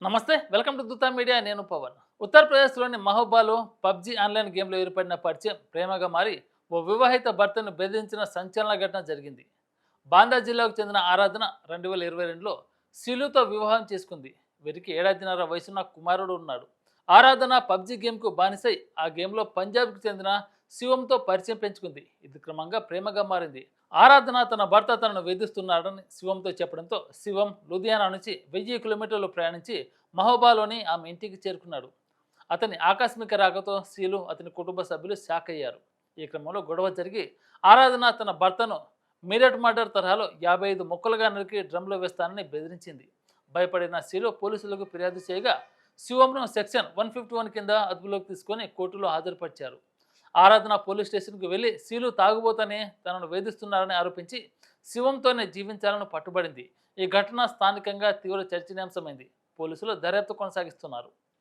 నమస్తే, welcome to దుతా media. నేను పవన్. ఉత్తరప్రదేశ్లోని మహోబాలో పబ్జి ఆన్లైన్ గేమ్లో ఏర్పడిన పరిచయం ప్రేమగా మారి ఓ వివాహిత భర్తను బెదిరించిన సంచలన ఘటన జరిగింది. బాందా జిల్లాకు చెందిన ఆరాధన 2022లో సిలుతో వివాహం చేసుకుంది. వీరికి ఏడాదిన్నర వయసున్న కుమారుడు ఉన్నాడు. ఆరాధన పబ్జి గేమ్కు బానిసై ఆ గేమ్లో పంజాబ్కు చెందిన శివంతో పరిచయం పెంచుకుంది. ఇది క్రమంగా ప్రేమగా మారింది. ఆరాధన తన భర్త తనను వేధిస్తున్నాడని శివంతో చెప్పడంతో శివం లుధియానా నుంచి 1000 కిలోమీటర్లు ప్రయాణించి మహోబాలోని ఆమె ఇంటికి చేరుకున్నాడు. అతని ఆకస్మిక రాకతో శీలు అతని కుటుంబ సభ్యులు షాక్ అయ్యారు. ఈ క్రమంలో గొడవ జరిగి ఆరాధన తన భర్తను మీరట్ మర్డర్ తరహాలో 55 ముక్కలుగా నరికి డ్రమ్లో వేస్తానని బెదిరించింది. భయపడిన శీలు పోలీసులకు ఫిర్యాదు చేయగా శివంను సెక్షన్ 151 కింద అదుపులోకి తీసుకొని కోర్టులో హాజరుపరిచారు. ఆరాధన పోలీస్ స్టేషన్కు వెళ్లి శీలు తాగుబోతనే తనను వేధిస్తున్నారని ఆరోపించి శివంతోనే జీవించాలని పట్టుబడింది. ఈ ఘటన స్థానికంగా తీవ్ర చర్చనీయాంశమైంది. పోలీసులు దర్యాప్తు కొనసాగిస్తున్నారు.